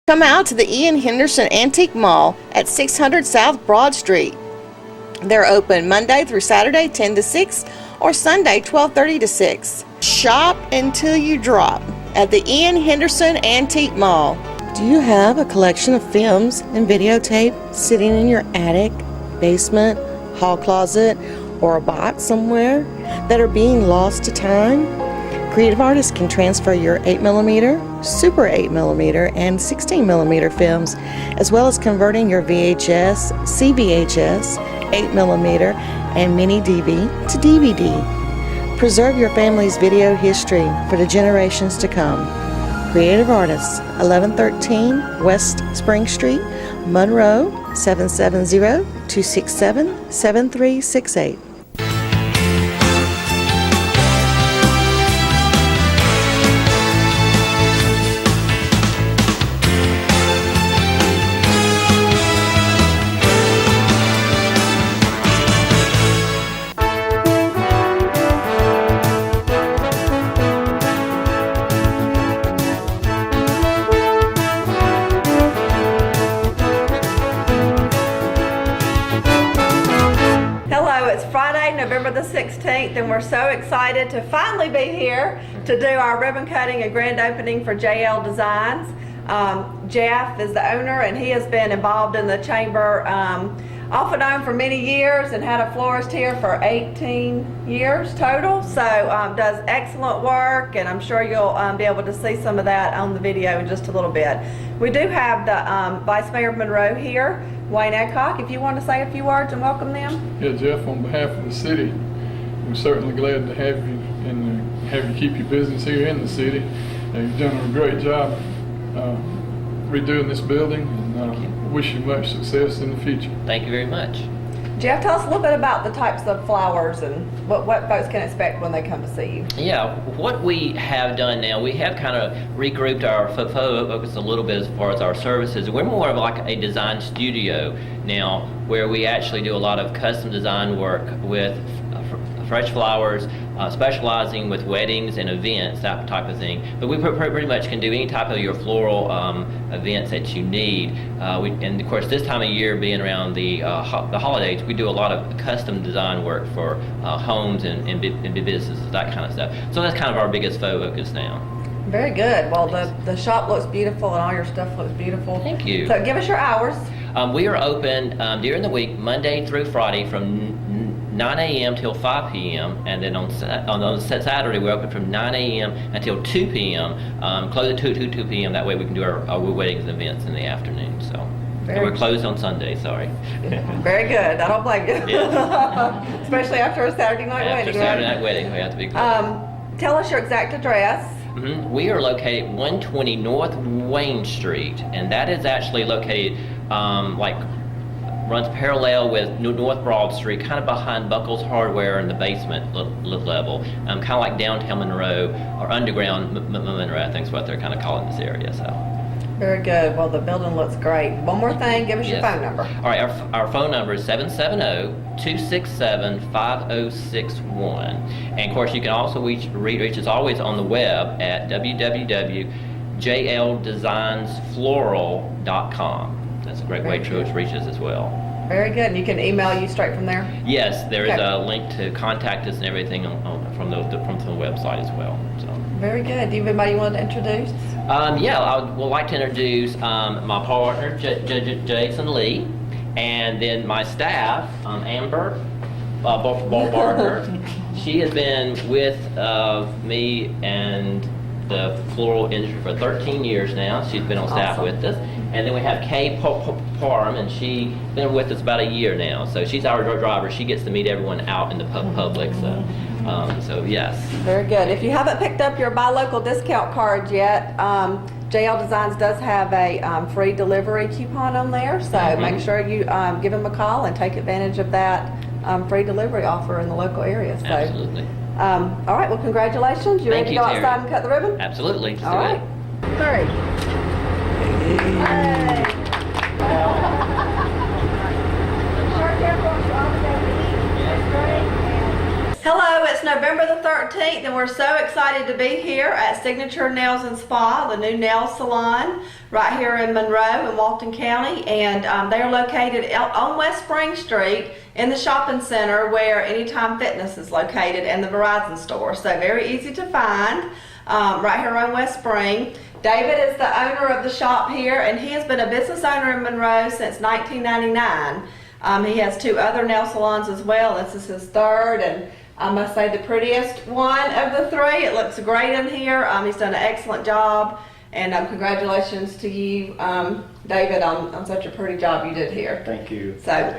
Come out to the Ian Henderson Antique Mall at 600 South Broad Street. They're open Monday through Saturday 10 to 6 or Sunday 12:30 to 6. Shop until you drop at the Ian Henderson Antique Mall. Do you have a collection of films and videotape sitting in your attic, basement, hall closet, or a box somewhere that are being lost to time? Creative artists can transfer your 8mm, Super 8mm, and 16mm films, as well as converting your VHS, CVHS, 8mm, and mini DV to DVD. Preserve your family's video history for the generations to come. Creative Artists, 1113 West Spring Street, Monroe, 770-267-7368. November the 16th, and we're so excited to finally be here to do our ribbon cutting and grand opening for JL Designs. Jeff is the owner, and he has been involved in the chamber off and on for many years, and had a florist here for 18 years total. So does excellent work, and I'm sure you'll be able to see some of that on the video in just a little bit. We do have the Vice Mayor of Monroe here, Wayne Adcock, if you want to say a few words and welcome them. Yeah, Jeff, on behalf of the city, we're certainly glad to have you and have you keep your business here in the city. You've done a great job redoing this building, and wish you much success in the future. Thank you very much. Jeff, tell us a little bit about the types of flowers and what folks can expect when they come to see you. Yeah, what we have done now, we have kind of regrouped our focus a little bit as far as our services. We're more of like a design studio now, where we actually do a lot of custom design work with fresh flowers, specializing with weddings and events, that type of thing. But we pretty much can do any type of your floral events that you need. And of course, this time of year, being around the holidays, we do a lot of custom design work for homes and businesses, that kind of stuff. So that's kind of our biggest focus now. Very good. Well, the shop looks beautiful, and all your stuff looks beautiful. Thank you. So give us your hours. We are open during the week, Monday through Friday, from 9 a.m. till 5 p.m. and then on Saturday we're open from 9 a.m. until 2 p.m. Close at 2 p.m. That way we can do our weddings and events in the afternoon. So and we're closed on Sunday. Sorry. Very good. I don't blame you. Yes. Especially after a Saturday night wedding. After Saturday night wedding, we have to be closed. Tell us your exact address. We are located at 120 North Wayne Street, and that is actually located runs parallel with North Broad Street, kind of behind Buckles Hardware in the basement level, kind of like downtown Monroe, or underground Monroe, I think is what they're kind of calling this area. So. Very good. Well, the building looks great. One more thing, give us your phone number. All right, our phone number is 770-267-5061. And of course, you can also reach us always on the web at www.jldesignsfloral.com. That's a great way to reach us as well. Very good. And you can email you straight from there? Yes, there is a link to contact us and everything from the website as well. So. Very good. Do you have anybody you want to introduce? Yeah, I would like to introduce my partner, Jason Lee, and then my staff, Amber Barker. She has been with me and the floral industry for 13 years now. She's been on staff with us. And then we have Kay Parham, and she's been with us about a year now. So she's our driver. She gets to meet everyone out in the public. So yes. Very good. If you haven't picked up your buy local discount card yet, JL Designs does have a free delivery coupon on there. So make sure you give them a call and take advantage of that free delivery offer in the local area. So, absolutely. All right. Well, congratulations. You ready to go outside and cut the ribbon? Absolutely. All right. 3. Hey. Hello, it's November the 13th, and we're so excited to be here at Signature Nails and Spa, the new nail salon right here in Monroe in Walton County. And they are located on West Spring Street in the shopping center where Anytime Fitness is located and the Verizon store. So very easy to find right here on West Spring. David is the owner of the shop here, and he has been a business owner in Monroe since 1999. He has 2 other nail salons as well. This is his 3rd, and I must say the prettiest one of the 3. It looks great in here. He's done an excellent job, and congratulations to you, David, on such a pretty job you did here. Thank you. So,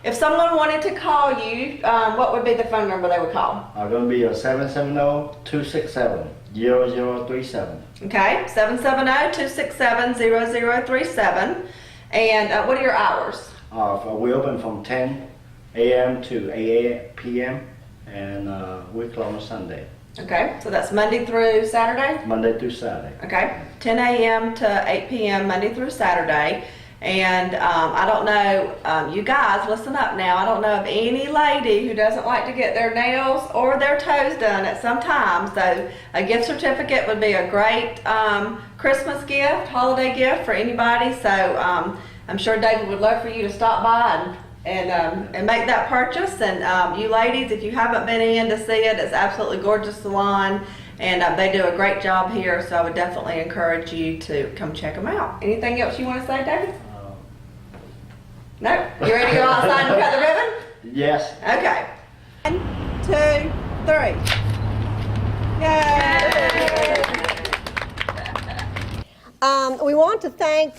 if someone wanted to call you, what would be the phone number they would call? Going to be 770-267-0037. Okay, 770-267-0037. And what are your hours? We open from 10 a.m. to 8 p.m. and we close on Sunday. Okay, so that's Monday through Saturday? Monday through Saturday. Okay, 10 a.m. to 8 p.m. Monday through Saturday. And I don't know, you guys, listen up now. I don't know of any lady who doesn't like to get their nails or their toes done at some time. So a gift certificate would be a great Christmas gift, holiday gift for anybody. So I'm sure David would love for you to stop by and make that purchase. And you ladies, if you haven't been in to see it, it's absolutely gorgeous salon, and they do a great job here. So I would definitely encourage you to come check them out. Anything else you want to say, David? No? You ready to go outside and cut the ribbon? Yes. Okay. 1, 2, 3. Yay! We want to thank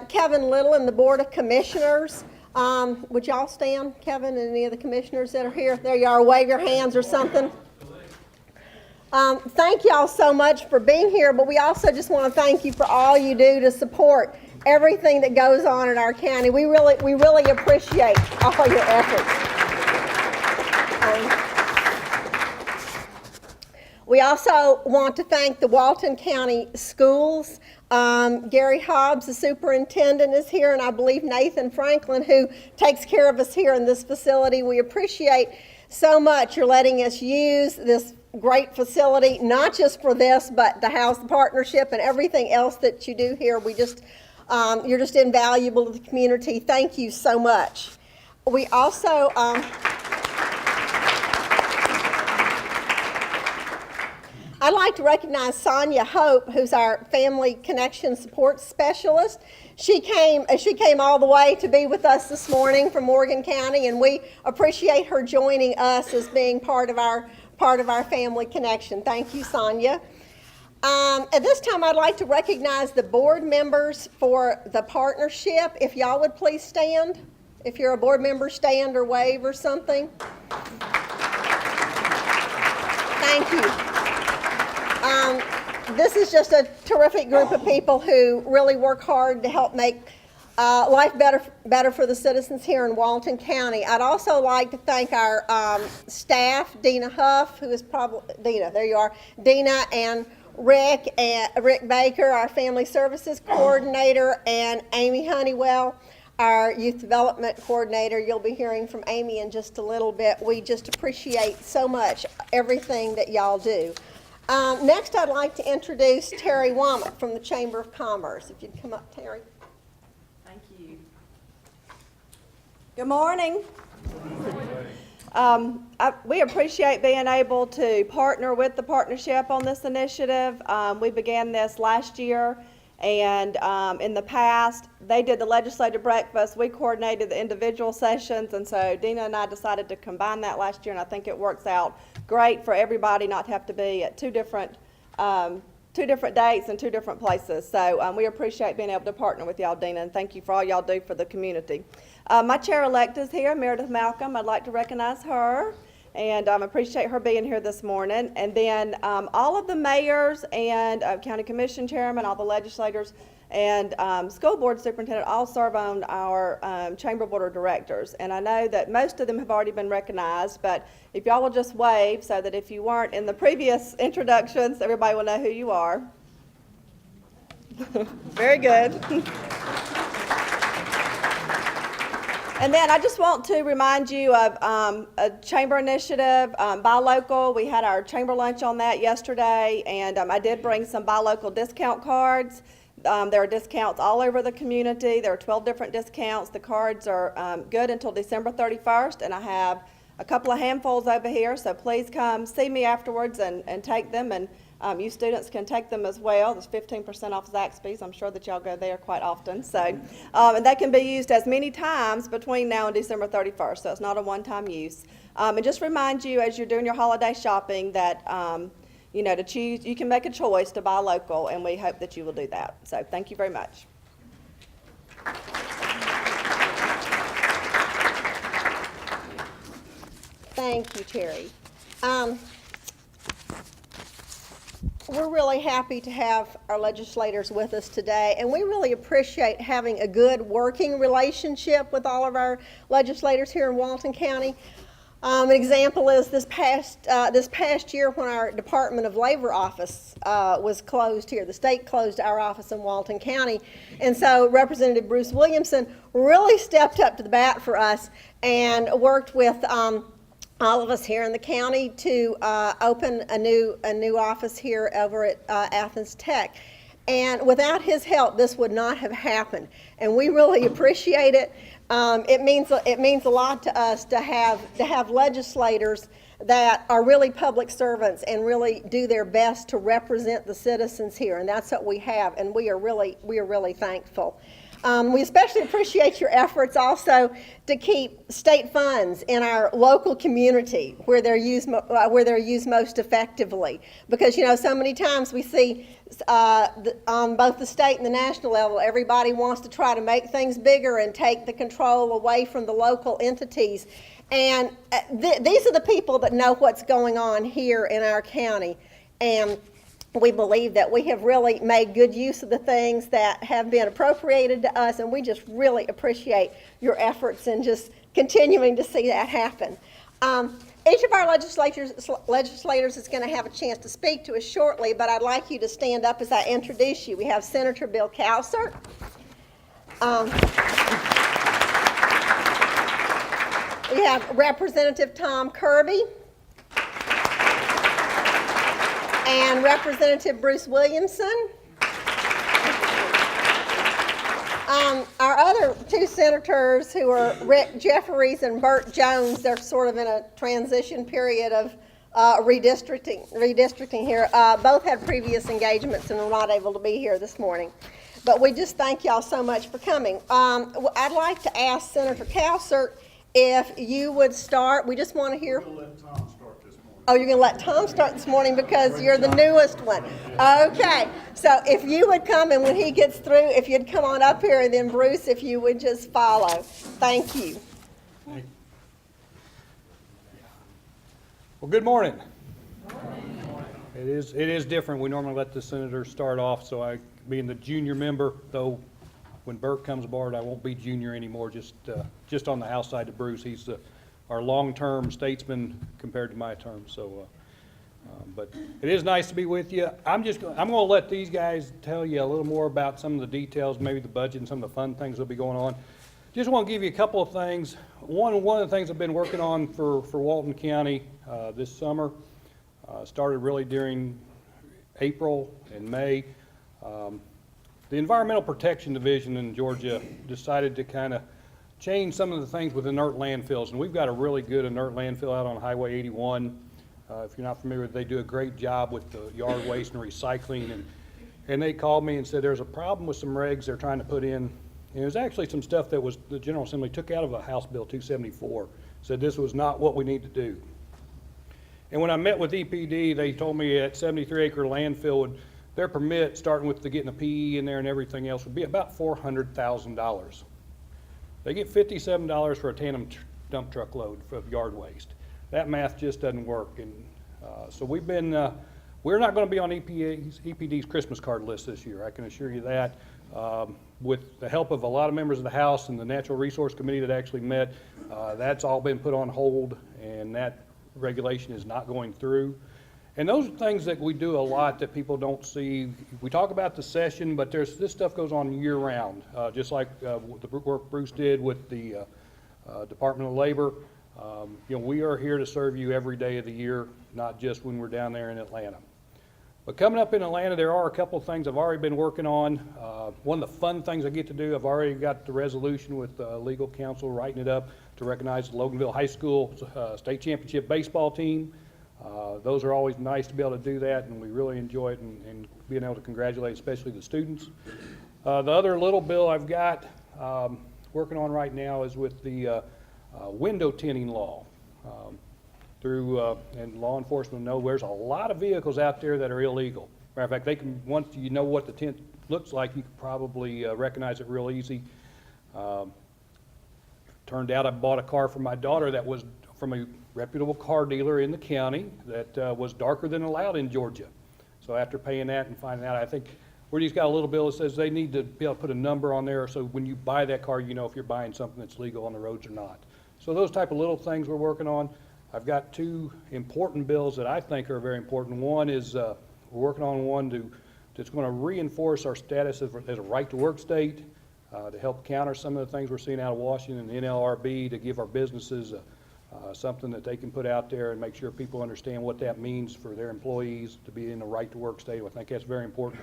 Kevin Little and the Board of Commissioners. Would y'all stand, Kevin, and any of the commissioners that are here? There you are. Wave your hands or something. Thank y'all so much for being here, but we also just want to thank you for all you do to support everything that goes on in our county. We really appreciate all your efforts. We also want to thank the Walton County Schools. Gary Hobbs, the superintendent, is here, and I believe Nathan Franklin, who takes care of us here in this facility. We appreciate so much your letting us use this great facility, not just for this, but the house partnership and everything else that you do here. We just, you're just invaluable to the community. Thank you so much. We also, I'd like to recognize Sonia Hope, who's our Family Connection Support Specialist. She came all the way to be with us this morning from Morgan County, and we appreciate her joining us as being part of our family connection. Thank you, Sonia. At this time, I'd like to recognize the board members for the partnership. If y'all would please stand. If you're a board member, stand or wave or something. Thank you. This is just a terrific group of people who really work hard to help make life better for the citizens here in Walton County. I'd also like to thank our staff, Dina Huff, who is probably, Dina, there you are, Dina and Rick Baker, our Family Services Coordinator, and Amy Honeywell, our Youth Development Coordinator. You'll be hearing from Amy in just a little bit. We just appreciate so much everything that y'all do. Next, I'd like to introduce Terry Womack from the Chamber of Commerce. If you'd come up, Terry. Thank you. Good morning. We appreciate being able to partner with the partnership on this initiative. We began this last year, and in the past, they did the legislative breakfast. We coordinated the individual sessions, and so Dina and I decided to combine that last year, and I think it works out great for everybody not to have to be at two different dates and 2 different places. So we appreciate being able to partner with y'all, Dina, and thank you for all y'all do for the community. My chair-elect is here, Meredith Malcolm. I'd like to recognize her and appreciate her being here this morning. And then all of the mayors and county commission chairmen, all the legislators, and school board superintendent all serve on our chamber board of directors. And I know that most of them have already been recognized, but if y'all will just wave so that if you weren't in the previous introductions, everybody will know who you are. Very good. And then I just want to remind you of a chamber initiative, Buy Local. We had our chamber lunch on that yesterday, and I did bring some Buy Local discount cards. There are discounts all over the community. There are 12 different discounts. The cards are good until December 31st, and I have a couple of handfuls over here, so please come see me afterwards and take them. And you students can take them as well. There's 15% off Zaxby's. I'm sure that y'all go there quite often. So, and that can be used as many times between now and December 31st, so it's not a one-time use. And just remind you as you're doing your holiday shopping that, you know, to choose, you can make a choice to buy local, and we hope that you will do that. So thank you very much. Thank you, Terry. We're really happy to have our legislators with us today, and we really appreciate having a good working relationship with all of our legislators here in Walton County. An example is this past year when our Department of Labor office was closed here. The state closed our office in Walton County, and so Representative Bruce Williamson really stepped up to the bat for us and worked with all of us here in the county to open a new office here over at Athens Tech. And without his help, this would not have happened. And we really appreciate it. It means a lot to us to have legislators that are really public servants and really do their best to represent the citizens here. And that's what we have, and we are really thankful. We especially appreciate your efforts also to keep state funds in our local community where they're used most effectively. Because, you know, so many times we see on both the state and the national level, everybody wants to try to make things bigger and take the control away from the local entities. And these are the people that know what's going on here in our county. And we believe that we have really made good use of the things that have been appropriated to us, and we just really appreciate your efforts in just continuing to see that happen. Each of our legislators is going to have a chance to speak to us shortly, but I'd like you to stand up as I introduce you. We have Senator Bill Cowsert. We have Representative Tom Kirby. And Representative Bruce Williamson. Our other two senators, who are Rick Jeffries and Burt Jones, they're sort of in a transition period of redistricting here. Both had previous engagements and were not able to be here this morning. But we just thank y'all so much for coming. I'd like to ask Senator Cowsert if you would start. We just want to hear. Oh, you're going to let Tom start this morning because you're the newest one. Okay. So if you would come, and when he gets through, if you'd come on up here, and then Bruce, if you would just follow. Thank you. Well, good morning. It is different. We normally let the senators start off, so I, being the junior member, though when Burt comes aboard, I won't be junior anymore, just on the House side of Bruce. He's our long-term statesman compared to my term. So, but it is nice to be with you. I'm going to let these guys tell you a little more about some of the details, maybe the budget and some of the fun things that'll be going on. Just want to give you a couple of things. One of the things I've been working on for Walton County this summer, started really during April and May. The Environmental Protection Division in Georgia decided to kind of change some of the things with inert landfills, and we've got a really good inert landfill out on Highway 81. If you're not familiar with it, they do a great job with the yard waste and recycling, and they called me and said there's a problem with some regs they're trying to put in. And there's actually some stuff that was the General Assembly took out of a House Bill 274, said this was not what we need to do. And when I met with EPD, they told me at 73-acre landfill, their permit, starting with getting the PE in there and everything else, would be about $400,000. They get $57 for a tandem dump truck load of yard waste. That math just doesn't work. And so we're not going to be on EPD's Christmas card list this year, I can assure you that. With the help of a lot of members of the House and the Natural Resource Committee that actually met, that's all been put on hold, and that regulation is not going through. And those are things that we do a lot that people don't see. We talk about the session, but this stuff goes on year round, just like the work Bruce did with the Department of Labor. We are here to serve you every day of the year, not just when we're down there in Atlanta. But coming up in Atlanta, there are a couple of things I've already been working on. One of the fun things I get to do, I've already got the resolution with legal counsel writing it up to recognize the Loganville High School state championship baseball team. Those are always nice to be able to do that, and we really enjoy it and being able to congratulate especially the students. The other little bill I've got working on right now is with the window tinting law. And law enforcement know there's a lot of vehicles out there that are illegal. Matter of fact, once you know what the tint looks like, you can probably recognize it real easy. Turned out I bought a car for my daughter that was from a reputable car dealer in the county that was darker than allowed in Georgia. So after paying that and finding out, I think Where's got a little bill that says they need to be able to put a number on there so when you buy that car, you know if you're buying something that's legal on the roads or not. So those type of little things we're working on. I've got two important bills that I think are very important. One is we're working on one that's going to reinforce our status as a right-to-work state, to help counter some of the things we're seeing out of Washington and NLRB, to give our businesses something that they can put out there and make sure people understand what that means for their employees to be in a right-to-work state. I think that's very important.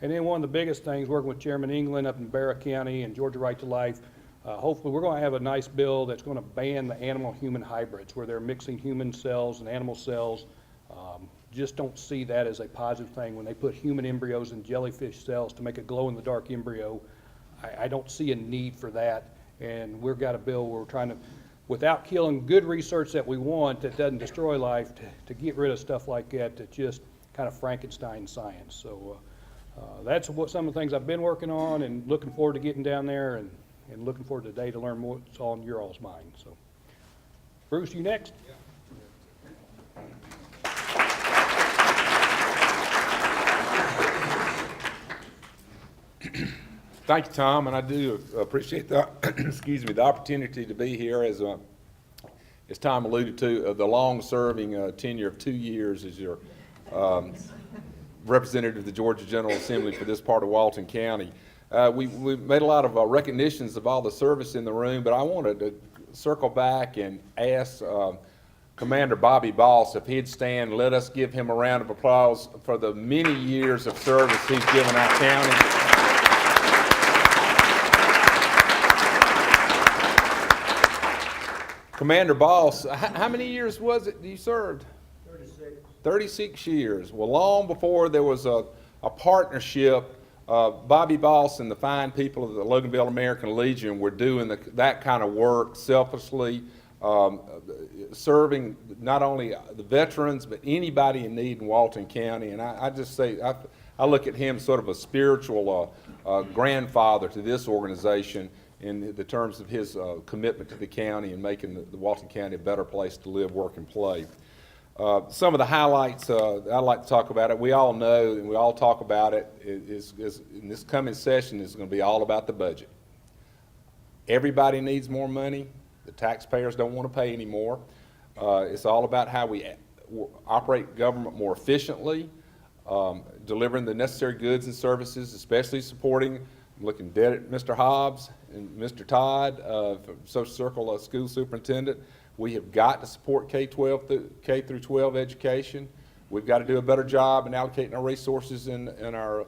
And then one of the biggest things, working with Chairman England up in Barra County and Georgia Right to Life, hopefully we're going to have a nice bill that's going to ban the animal-human hybrids, where they're mixing human cells and animal cells. Just don't see that as a positive thing. When they put human embryos in jellyfish cells to make a glow-in-the-dark embryo, I don't see a need for that. And we've got a bill where we're trying to, without killing good research that we want that doesn't destroy life, to get rid of stuff like that just kind of Frankenstein science. So that's some of the things I've been working on, and looking forward to getting down there and looking forward to today to learn more what's on your all's mind. So, Bruce, you next. Thank you, Tom, and I do appreciate the excuse me, the opportunity to be here. As Tom alluded to, the long-serving tenure of 2 years as your representative of the Georgia General Assembly for this part of Walton County. We made a lot of recognitions of all the service in the room, but I wanted to circle back and ask Commander Bobby Boss if he'd stand. Let us give him a round of applause for the many years of service he's given our county. Commander Boss, how many years was it you served? 36 years. Well, long before there was a partnership, Bobby Boss and the fine people of the Loganville American Legion were doing that kind of work selflessly, serving not only the veterans, but anybody in need in Walton County. And I just say, I look at him sort of a spiritual grandfather to this organization in the terms of his commitment to the county and making the Walton County a better place to live, work, and play. Some of the highlights I'd like to talk about it. We all know and we all talk about it. Is in this coming session is going to be all about the budget. Everybody needs more money. The taxpayers don't want to pay anymore. It's all about how we operate government more efficiently, delivering the necessary goods and services, especially supporting. I'm looking dead at Mr. Hobbs and Mr. Todd, Social Circle School Superintendent. We have got to support K through 12 education. We've got to do a better job in allocating our resources in our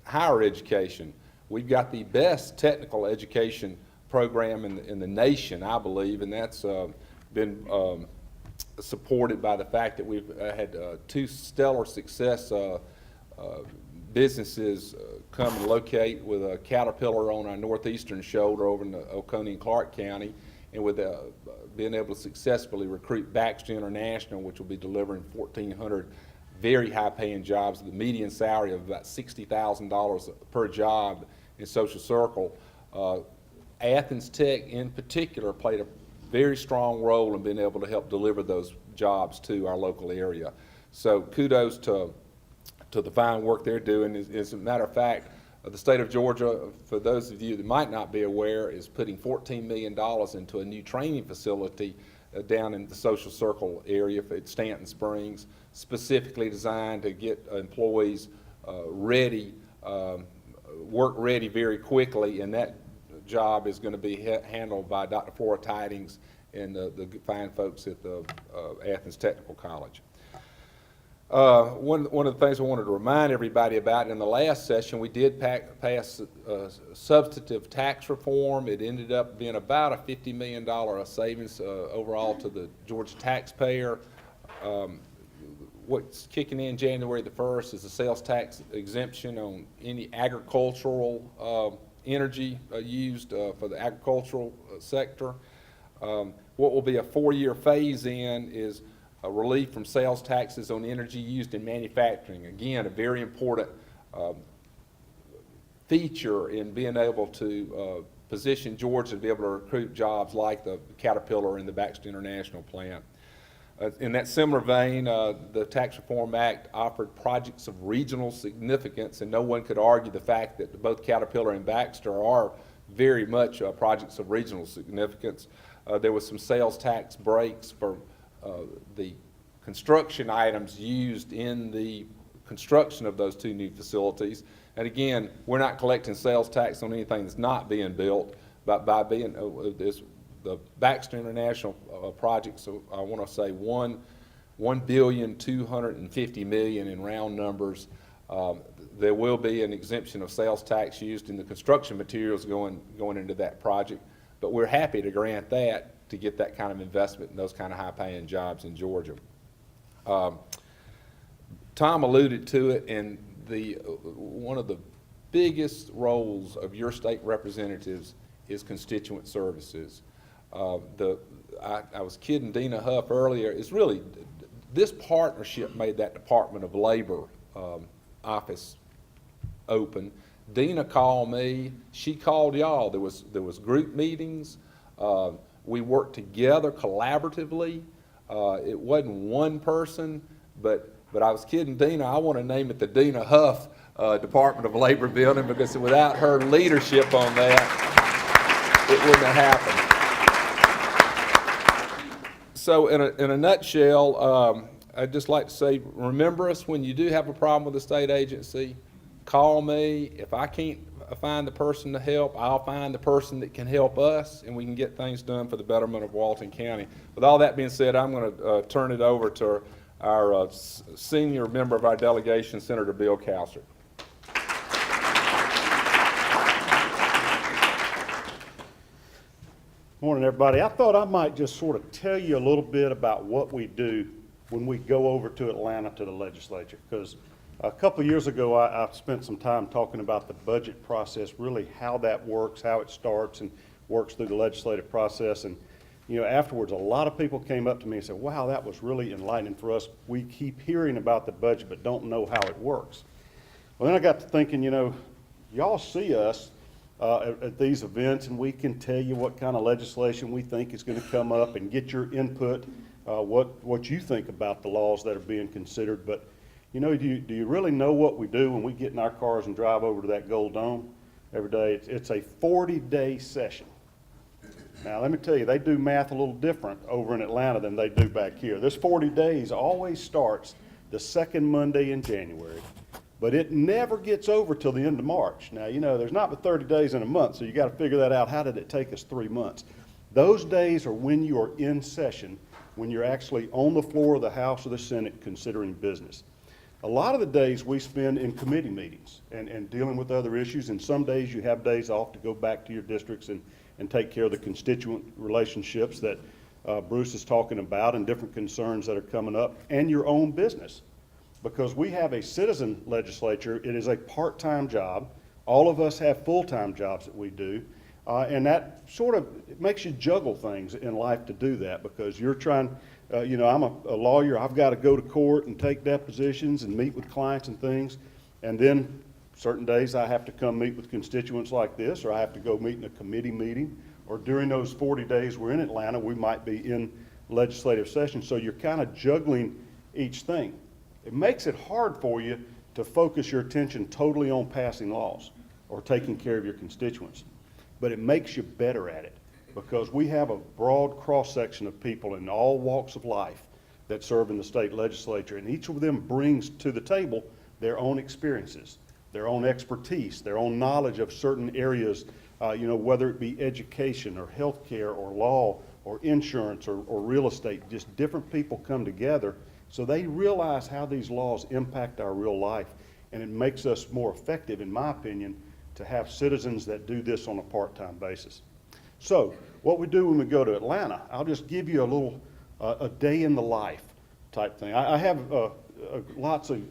higher education. We've got the best technical education program in the nation, I believe, and that's been supported by the fact that we've had two stellar success businesses come and locate with a Caterpillar on our northeastern shoulder over in Oconee and Clark County, and with being able to successfully recruit Baxter International, which will be delivering 1,400 very high-paying jobs, the median salary of about $60,000 per job in Social Circle. Athens Tech in particular played a very strong role in being able to help deliver those jobs to our local area. So kudos to the fine work they're doing. As a matter of fact, the state of Georgia, for those of you that might not be aware, is putting $14 million into a new training facility down in the Social Circle area at Stanton Springs, specifically designed to get employees ready, work ready very quickly, and that job is going to be handled by Dr. Flora Tidings and the fine folks at the Athens Technical College. One of the things I wanted to remind everybody about, in the last session, we did pass substantive tax reform. It ended up being about a $50 million savings overall to the Georgia taxpayer. What's kicking in January the 1st is a sales tax exemption on any agricultural energy used for the agricultural sector. What will be a 4-year phase-in is a relief from sales taxes on energy used in manufacturing. Again, a very important feature in being able to position Georgia to be able to recruit jobs like the Caterpillar and the Baxter International plant. In that similar vein, the Tax Reform Act offered projects of regional significance, and no one could argue the fact that both Caterpillar and Baxter are very much projects of regional significance. There was some sales tax breaks for the construction items used in the construction of those 2 new facilities. And again, we're not collecting sales tax on anything that's not being built, but by being the Baxter International project, so I want to say $1,250 million in round numbers. There will be an exemption of sales tax used in the construction materials going into that project, but we're happy to grant that to get that kind of investment and those kind of high-paying jobs in Georgia. Tom alluded to it, and one of the biggest roles of your state representatives is constituent services. I was kidding Dina Huff earlier. It's really, this partnership made that Department of Labor office open. Dina called me. She called y'all. There was group meetings. We worked together collaboratively. It wasn't one person, but I was kidding Dina. I want to name it the Dina Huff Department of Labor building, because without her leadership on that, it wouldn't have happened. So in a nutshell, I'd just like to say, remember us when you do have a problem with the state agency. Call me. If I can't find the person to help, I'll find the person that can help us, and we can get things done for the betterment of Walton County. With all that being said, I'm going to turn it over to our senior member of our delegation, Senator Bill Cowser. Morning, everybody. I thought I might just sort of tell you a little bit about what we do when we go over to Atlanta to the legislature, because a couple of years ago I spent some time talking about the budget process, really how that works, how it starts and works through the legislative process. And you know, afterwards a lot of people came up to me and said, wow, that was really enlightening for us. We keep hearing about the budget but don't know how it works. Well, then I got to thinking, you know, y'all see us at these events, and we can tell you what kind of legislation we think is going to come up and get your input, what you think about the laws that are being considered. But you know, do you really know what we do when we get in our cars and drive over to that Gold Dome every day? It's a 40-day session. Now, let me tell you, they do math a little different over in Atlanta than they do back here. This 40 days always starts the second Monday in January, but it never gets over till the end of March. Now, you know, there's not but 30 days in a month, so you got to figure that out. How did it take us 3 months? Those days are when you are in session, when you're actually on the floor of the House or the Senate considering business. A lot of the days we spend in committee meetings and dealing with other issues, and some days you have days off to go back to your districts and take care of the constituent relationships that Bruce is talking about and different concerns that are coming up, and your own business. Because we have a citizen legislature, it is a part-time job. All of us have full-time jobs that we do, and that sort of it makes you juggle things in life to do that, because you're trying, you know, I'm a lawyer, I've got to go to court and take depositions and meet with clients and things, and then certain days I have to come meet with constituents like this, or I have to go meet in a committee meeting, or during those 40 days we're in Atlanta, we might be in legislative session, so you're kind of juggling each thing. It makes it hard for you to focus your attention totally on passing laws or taking care of your constituents. But it makes you better at it, because we have a broad cross-section of people in all walks of life that serve in the state legislature, and each of them brings to the table their own experiences, their own expertise, their own knowledge of certain areas, whether it be education or healthcare or law or insurance or real estate. Just different people come together so they realize how these laws impact our real life, and it makes us more effective, in my opinion, to have citizens that do this on a part-time basis. So what we do when we go to Atlanta, I'll just give you a little a day in the life type thing. I have lots of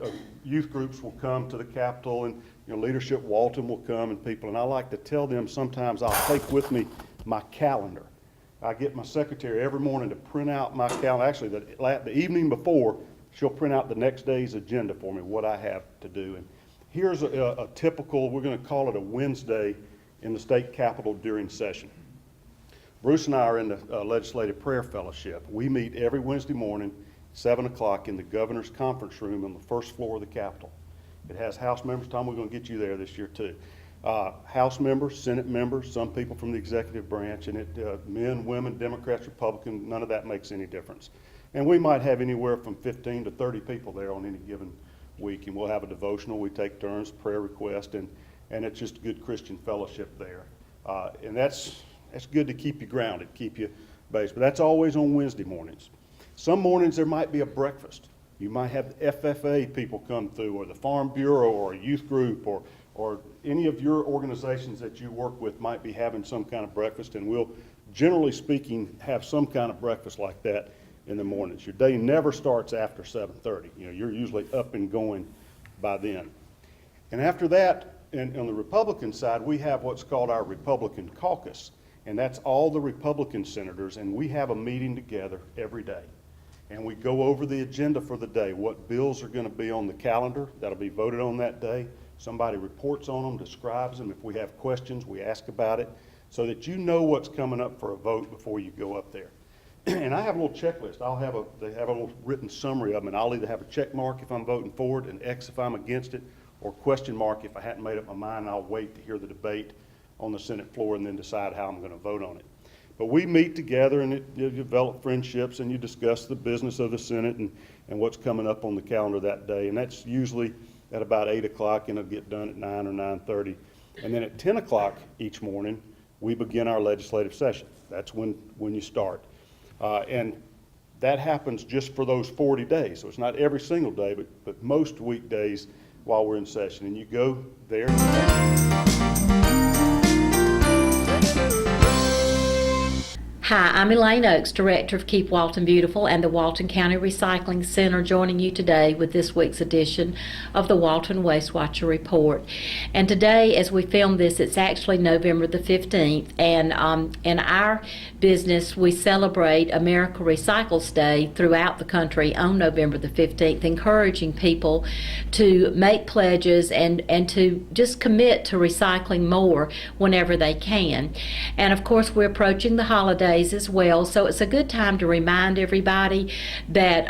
youth groups will come to the Capitol, and Leadership Walton will come, and people, and I like to tell them sometimes I'll take with me my calendar. I get my secretary every morning to print out my calendar. Actually, the evening before, she'll print out the next day's agenda for me, what I have to do. And here's a typical, we're going to call it a Wednesday in the state capitol during session. Bruce and I are in the Legislative Prayer Fellowship. We meet every Wednesday morning, 7 o'clock in the governor's conference room on the first floor of the Capitol. It has House members. Tom, we're going to get you there this year too. House members, Senate members, some people from the executive branch, and men, women, Democrats, Republicans, none of that makes any difference. And we might have anywhere from 15 to 30 people there on any given week, and we'll have a devotional. We take turns, prayer request, and it's just good Christian fellowship there. And that's good to keep you grounded, keep you based. But that's always on Wednesday mornings. Some mornings there might be a breakfast. You might have the FFA people come through, or the Farm Bureau, or a youth group, or any of your organizations that you work with might be having some kind of breakfast, and we'll, generally speaking, have some kind of breakfast like that in the mornings. Your day never starts after 7:30. You're usually up and going by then. And after that, and on the Republican side, we have what's called our Republican caucus, and that's all the Republican senators, and we have a meeting together every day. And we go over the agenda for the day, what bills are going to be on the calendar that'll be voted on that day. Somebody reports on them, describes them. If we have questions, we ask about it, so that you know what's coming up for a vote before you go up there. And I have a little checklist. They have a little written summary of them, and I'll either have a check mark if I'm voting for it, an X if I'm against it, or question mark if I hadn't made up my mind. I'll wait to hear the debate on the Senate floor and then decide how I'm going to vote on it. But we meet together, and you develop friendships, and you discuss the business of the Senate and what's coming up on the calendar that day. And that's usually at about 8 o'clock, and it'll get done at 9 or 9:30. And then at 10 o'clock each morning, we begin our legislative session. That's when you start. And that happens just for those 40 days. So it's not every single day, but most weekdays while we're in session. And you go there. Hi, I'm Elaine Oakes, Director of Keep Walton Beautiful and the Walton County Recycling Center, joining you today with this week's edition of the Walton Waste Watcher Report. And today, as we film this, it's actually November the 15th, and in our business, we celebrate America Recycles Day throughout the country on November the 15th, encouraging people to make pledges and to just commit to recycling more whenever they can. And of course, we're approaching the holidays as well, so it's a good time to remind everybody that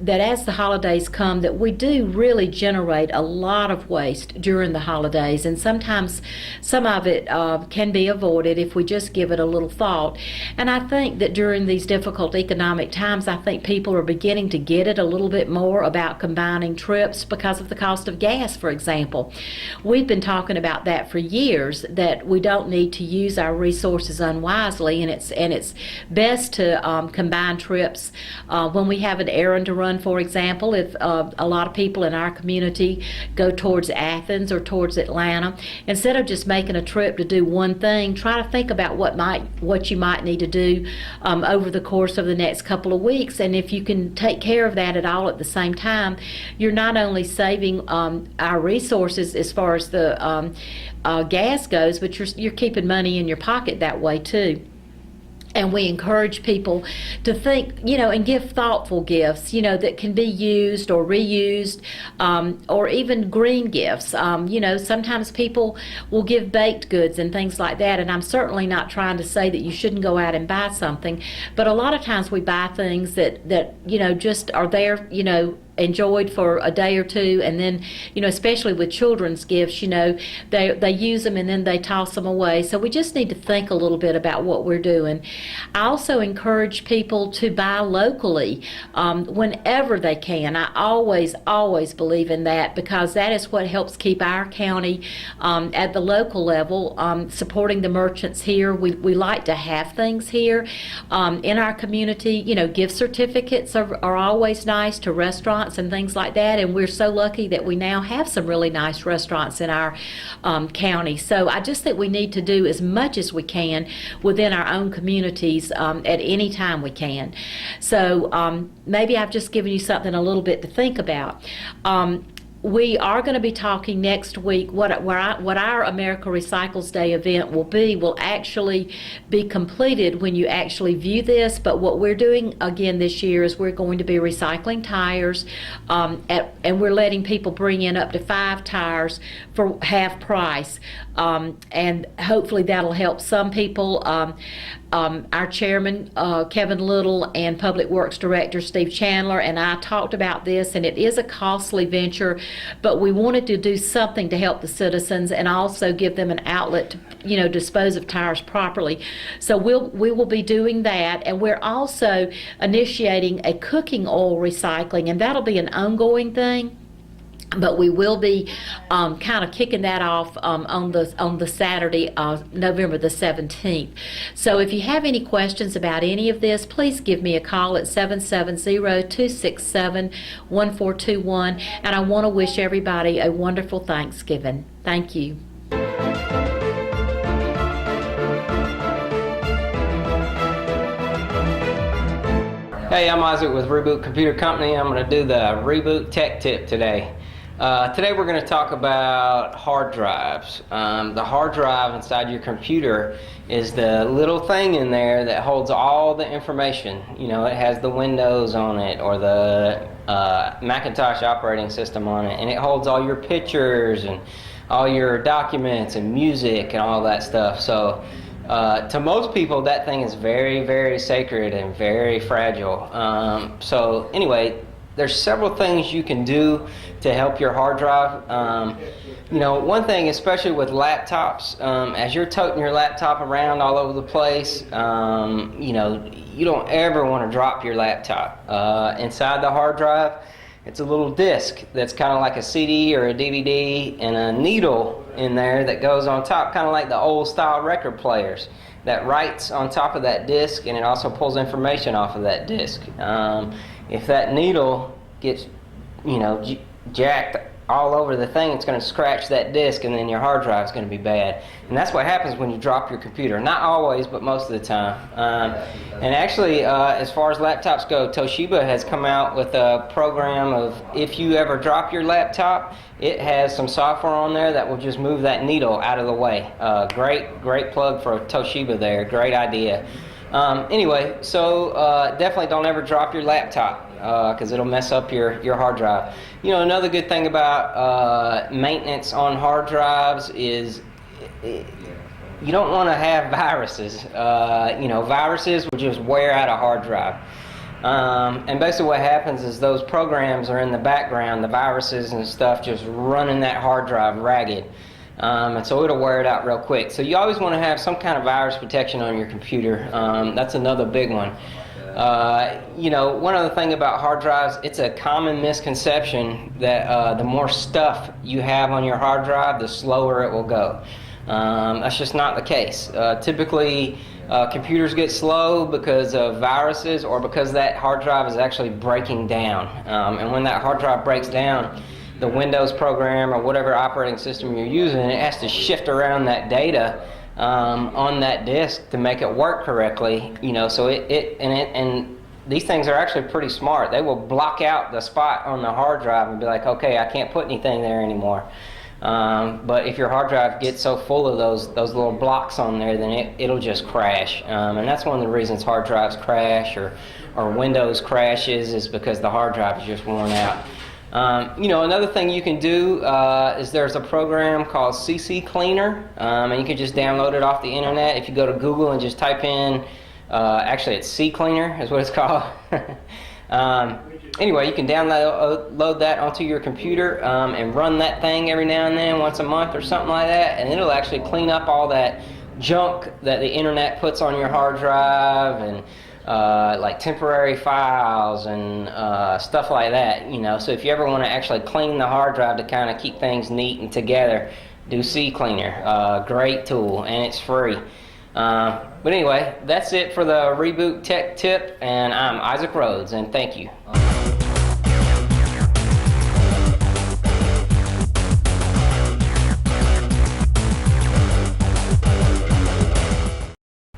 that as the holidays come, that we do really generate a lot of waste during the holidays, and sometimes some of it can be avoided if we just give it a little thought. And I think that during these difficult economic times, I think people are beginning to get it a little bit more about combining trips because of the cost of gas, for example. We've been talking about that for years, that we don't need to use our resources unwisely, and it's best to combine trips when we have an errand to run. For example, if a lot of people in our community go towards Athens or towards Atlanta, instead of just making a trip to do one thing, try to think about what you might need to do over the course of the next couple of weeks. And if you can take care of that at all at the same time, you're not only saving our resources as far as the gas goes, but you're keeping money in your pocket that way too. And we encourage people to think, and give thoughtful gifts, that can be used or reused, or even green gifts. Sometimes people will give baked goods and things like that, and I'm certainly not trying to say that you shouldn't go out and buy something, but a lot of times we buy things that just are there, enjoyed for a day or two, and then, especially with children's gifts, they use them and then they toss them away. So we just need to think a little bit about what we're doing. I also encourage people to buy locally whenever they can. I always believe in that, because that is what helps keep our county at the local level, supporting the merchants here. We like to have things here in our community. Gift certificates are always nice to restaurants and things like that, and we're so lucky that we now have some really nice restaurants in our county. So I just think we need to do as much as we can within our own communities at any time we can. So maybe I've just given you something a little bit to think about. We are going to be talking next week. What our America Recycles Day event will actually be completed when you actually view this. But what we're doing again this year is we're going to be recycling tires, and we're letting people bring in up to 5 tires for half price. And hopefully that'll help some people. Our chairman, Kevin Little, and Public Works Director Steve Chandler and I talked about this, and it is a costly venture, but we wanted to do something to help the citizens and also give them an outlet to, dispose of tires properly. So we will be doing that, and we're also initiating a cooking oil recycling, and that'll be an ongoing thing. But we will be kind of kicking that off on the Saturday, November the 17th. So if you have any questions about any of this, please give me a call at 770-267-1421. And I want to wish everybody a wonderful Thanksgiving. Thank you. Hey, I'm Isaac with Reboot Computer Company. I'm going to do the Reboot Tech Tip today. Today we're going to talk about hard drives. The hard drive inside your computer is the little thing in there that holds all the information. It has the Windows on it or the Macintosh operating system on it, and it holds all your pictures and all your documents and music and all that stuff. So to most people, that thing is very, very sacred and very fragile. So anyway, there's several things you can do to help your hard drive. One thing, especially with laptops, as you're toting your laptop around all over the place, you don't ever want to drop your laptop. Inside the hard drive, it's a little disc that's kind of like a CD or a DVD, and a needle in there that goes on top, kind of like the old style record players, that writes on top of that disc, and it also pulls information off of that disc. If that needle gets, jacked all over the thing, it's going to scratch that disc, and then your hard drive is going to be bad. And that's what happens when you drop your computer. Not always, but most of the time. And actually, as far as laptops go, Toshiba has come out with a program of, if you ever drop your laptop, it has some software on there that will just move that needle out of the way. Great plug for Toshiba there. Great idea. Anyway, so definitely don't ever drop your laptop, because it'll mess up your hard drive. Another good thing about maintenance on hard drives is you don't want to have viruses. Viruses will just wear out a hard drive. And basically what happens is those programs are in the background, the viruses and stuff just running that hard drive ragged. And so it'll wear it out real quick. So you always want to have some kind of virus protection on your computer. That's another big one. One other thing about hard drives, it's a common misconception that the more stuff you have on your hard drive, the slower it will go. That's just not the case. Typically, computers get slow because of viruses or because that hard drive is actually breaking down. And when that hard drive breaks down, the Windows program or whatever operating system you're using, it has to shift around that data on that disk to make it work correctly. So and these things are actually pretty smart. They will block out the spot on the hard drive and be like, okay, I can't put anything there anymore. But if your hard drive gets so full of those little blocks on there, then it'll just crash. And that's one of the reasons hard drives crash or Windows crashes, is because the hard drive is just worn out. Another thing you can do is there's a program called CC Cleaner, and you can just download it off the internet. If you go to Google and just type in, actually it's C Cleaner is what it's called. Anyway, you can download that onto your computer and run that thing every now and then, once a month or something like that, and it'll actually clean up all that junk that the internet puts on your hard drive, and like temporary files and stuff like that, you know. So if you ever want to actually clean the hard drive to kind of keep things neat and together, do CCleaner. Great tool, and it's free. But anyway, that's it for the Reboot Tech Tip, and I'm Isaac Rhodes, and thank you.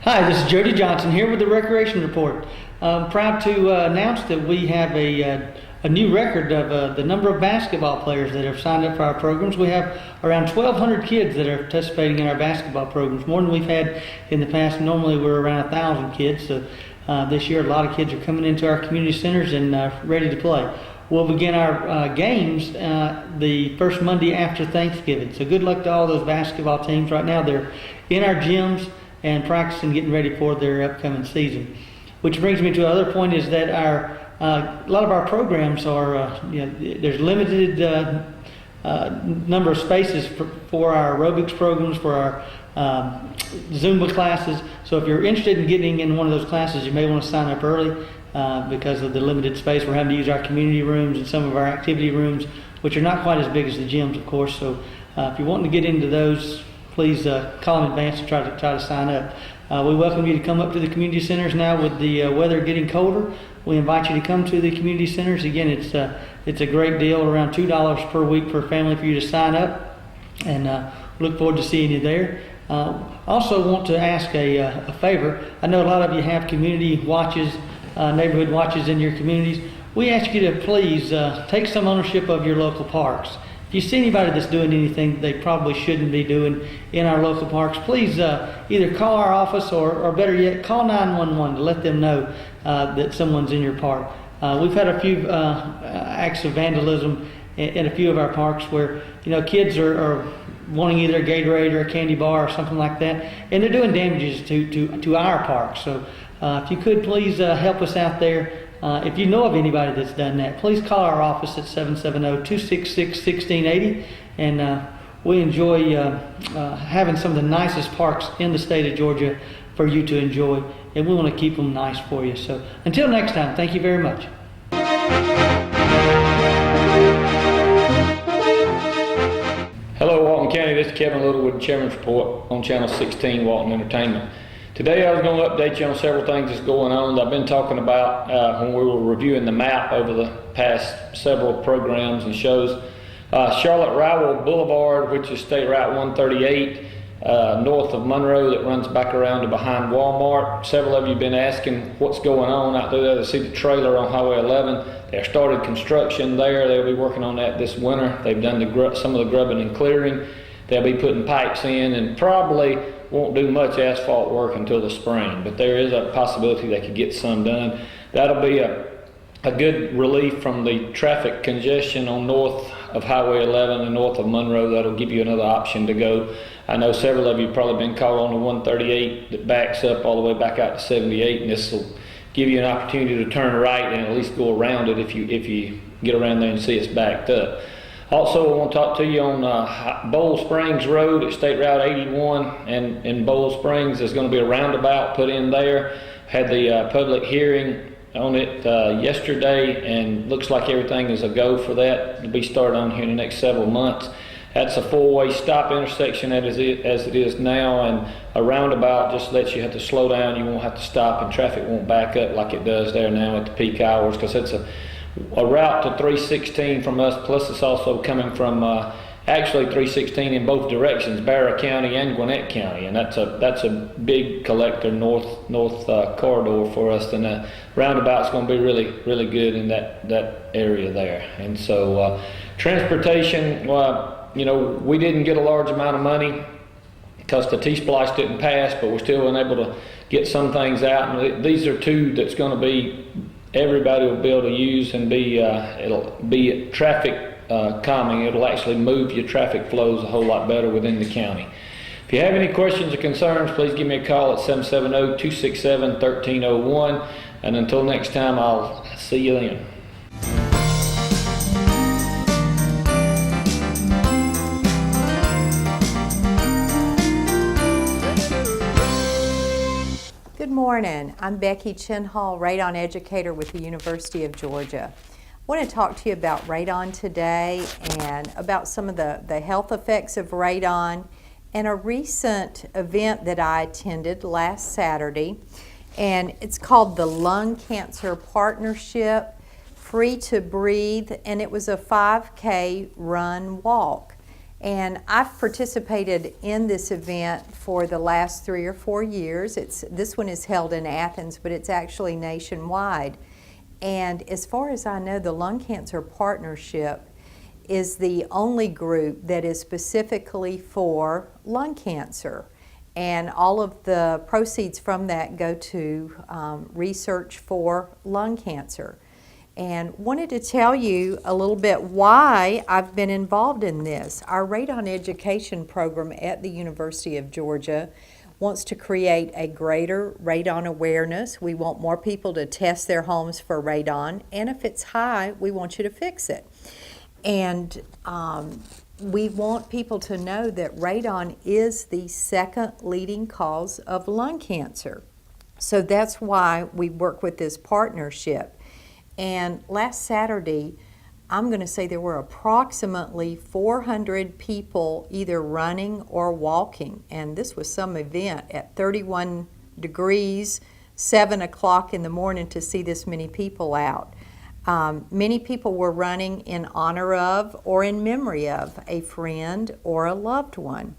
Hi, this is Jody Johnson here with the Recreation Report. I'm proud to announce that we have a new record of the number of basketball players that have signed up for our programs. We have around 1,200 kids that are participating in our basketball programs, more than we've had in the past. Normally we're around 1,000 kids, so this year a lot of kids are coming into our community centers and ready to play. We'll begin our games the first Monday after Thanksgiving, so good luck to all those basketball teams. Right now they're in our gyms and practicing, getting ready for their upcoming season. Which brings me to another point, is that a lot of our programs are, there's limited number of spaces for our aerobics programs, for our Zumba classes. So if you're interested in getting in one of those classes, you may want to sign up early because of the limited space. We're having to use our community rooms and some of our activity rooms, which are not quite as big as the gyms, of course. So if you're wanting to get into those, please call in advance and try to sign up. We welcome you to come up to the community centers now with the weather getting colder. We invite you to come to the community centers. Again, it's a great deal, around $2 per week per family for you to sign up, and look forward to seeing you there. Also want to ask a favor. I know a lot of you have community watches, neighborhood watches in your communities. We ask you to please take some ownership of your local parks. If you see anybody that's doing anything they probably shouldn't be doing in our local parks, please either call our office or better yet, call 911 to let them know that someone's in your park. We've had a few acts of vandalism in a few of our parks where, kids are wanting either a Gatorade or a candy bar or something like that, and they're doing damages to our parks. So if you could please help us out there. If you know of anybody that's done that, please call our office at 770-266-1680, and we enjoy having some of the nicest parks in the state of Georgia for you to enjoy, and we want to keep them nice for you. So until next time, thank you very much. Hello Walton County, this is Kevin Littlewood, Chairman's Report on Channel 16, Walton Entertainment. Today I was going to update you on several things that's going on that I've been talking about when we were reviewing the map over the past several programs and shows. Charlotte-Rowell Boulevard, which is State Route 138, north of Monroe, that runs back around to behind Walmart. Several of you have been asking what's going on out there. They see the trailer on Highway 11. They started construction there. They'll be working on that this winter. They've done some of the grubbing and clearing. They'll be putting pipes in and probably won't do much asphalt work until the spring, but there is a possibility they could get some done. That'll be a good relief from the traffic congestion on north of Highway 11 and north of Monroe. That'll give you another option to go. I know several of you have probably been caught on the 138 that backs up all the way back out to 78, and this will give you an opportunity to turn right and at least go around it if you get around there and see it's backed up. Also, I want to talk to you on Bowl Springs Road at State Route 81 and in Bowl Springs. There's going to be a roundabout put in there. Had the public hearing on it yesterday, and looks like everything is a go for that. It'll be started on here in the next several months. That's a four-way stop intersection as it is now, and a roundabout just lets you have to slow down. You won't have to stop, and traffic won't back up like it does there now at the peak hours, because it's a route to 316 from us, plus it's also coming from actually 316 in both directions, Barrow County and Gwinnett County, and that's a big collector north corridor for us, and the roundabout's going to be really good in that area there. And so transportation, we didn't get a large amount of money because the T-Splice didn't pass, but we're still unable to get some things out, and these are two that's going to be everybody will be able to use and be it'll be traffic calming. It'll actually move your traffic flows a whole lot better within the county. If you have any questions or concerns, please give me a call at 770-267-1301, and until next time, I'll see you then. morning. I'm Becky Chinhall, radon educator with the University of Georgia. I want to talk to you about radon today and about some of the health effects of radon and a recent event that I attended last Saturday. And it's called the Lung Cancer Partnership Free to Breathe, and it was a 5K run walk. And I've participated in this event for the last 3 or 4 years. This one is held in Athens, but it's actually nationwide. And as far as I know, the Lung Cancer Partnership is the only group that is specifically for lung cancer. And all of the proceeds from that go to research for lung cancer. And wanted to tell you a little bit why I've been involved in this. Our radon education program at the University of Georgia wants to create a greater radon awareness. We want more people to test their homes for radon, and if it's high, we want you to fix it. And we want people to know that radon is the second leading cause of lung cancer. So that's why we work with this partnership. And last Saturday, I'm going to say there were approximately 400 people either running or walking. And this was some event at 31 degrees, 7 o'clock in the morning to see this many people out. Many people were running in honor of or in memory of a friend or a loved one.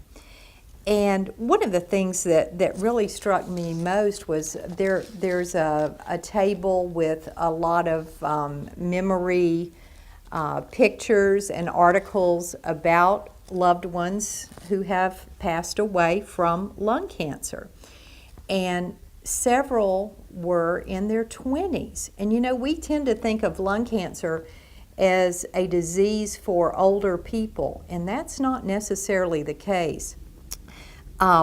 And one of the things that really struck me most was there's a table with a lot of memory pictures and articles about loved ones who have passed away from lung cancer. And several were in their 20s. And you know, we tend to think of lung cancer as a disease for older people, and that's not necessarily the case.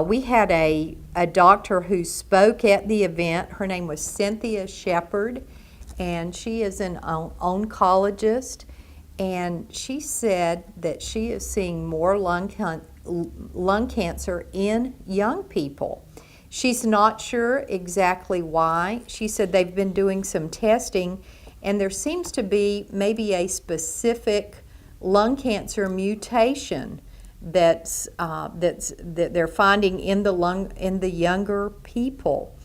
We had a doctor who spoke at the event. Her name was Cynthia Shepard, and she is an oncologist, and she said that she is seeing more lung cancer in young people. She's not sure exactly why. She said they've been doing some testing, and there seems to be maybe a specific lung cancer mutation that they're finding in the younger people.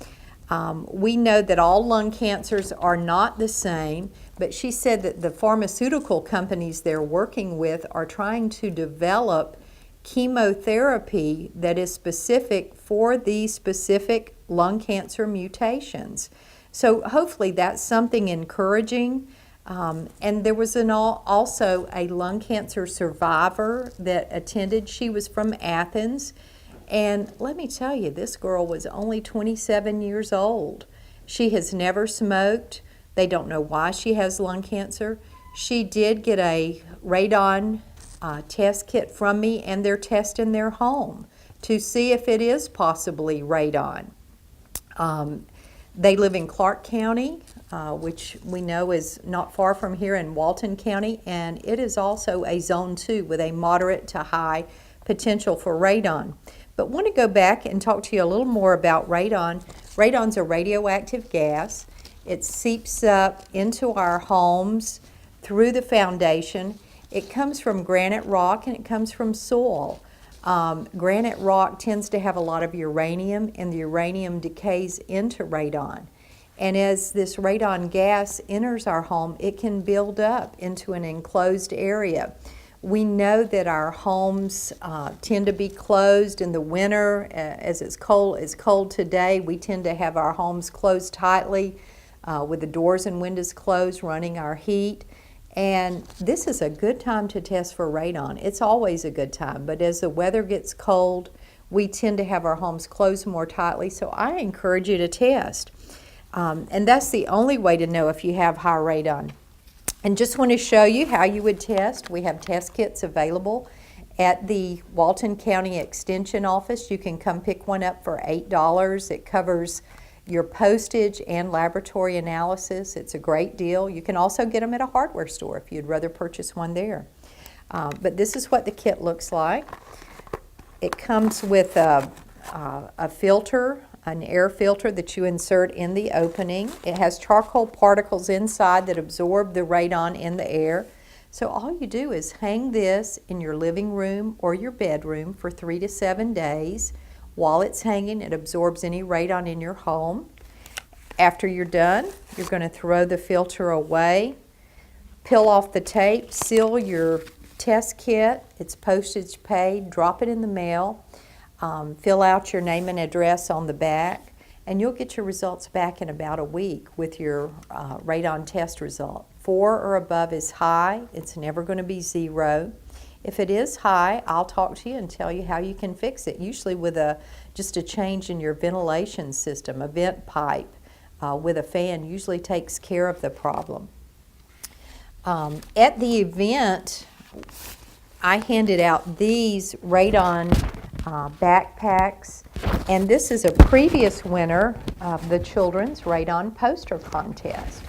We know that all lung cancers are not the same, but she said that the pharmaceutical companies they're working with are trying to develop chemotherapy that is specific for these specific lung cancer mutations. So hopefully that's something encouraging. And there was also a lung cancer survivor that attended. She was from Athens. And let me tell you, this girl was only 27 years old. She has never smoked. They don't know why she has lung cancer. She did get a radon test kit from me, and they're testing their home to see if it is possibly radon. They live in Clark County, which we know is not far from here in Walton County, and it is also a zone 2 with a moderate to high potential for radon. But want to go back and talk to you a little more about radon. Radon's a radioactive gas. It seeps up into our homes through the foundation. It comes from granite rock and it comes from soil. Granite rock tends to have a lot of uranium, and the uranium decays into radon. And as this radon gas enters our home, it can build up into an enclosed area. We know that our homes tend to be closed in the winter. As it's cold today, we tend to have our homes closed tightly with the doors and windows closed, running our heat. And this is a good time to test for radon. It's always a good time, but as the weather gets cold, we tend to have our homes closed more tightly, so I encourage you to test. And that's the only way to know if you have high radon. And just want to show you how you would test. We have test kits available at the Walton County Extension Office. You can come pick one up for $8. It covers your postage and laboratory analysis. It's a great deal. You can also get them at a hardware store if you'd rather purchase one there. But this is what the kit looks like. It comes with a filter an air filter that you insert in the opening. It has charcoal particles inside that absorb the radon in the air. So all you do is hang this in your living room or your bedroom for 3 to 7 days. While it's hanging, it absorbs any radon in your home. After you're done, you're going to throw the filter away, peel off the tape, seal your test kit. It's postage paid, drop it in the mail, fill out your name and address on the back, and you'll get your results back in about a week with your radon test result. 4 or above is high. It's never going to be 0. If it is high, I'll talk to you and tell you how you can fix it, usually with just a change in your ventilation system. A vent pipe with a fan usually takes care of the problem. At the event, I handed out these radon backpacks, and this is a previous winner of the Children's Radon Poster Contest.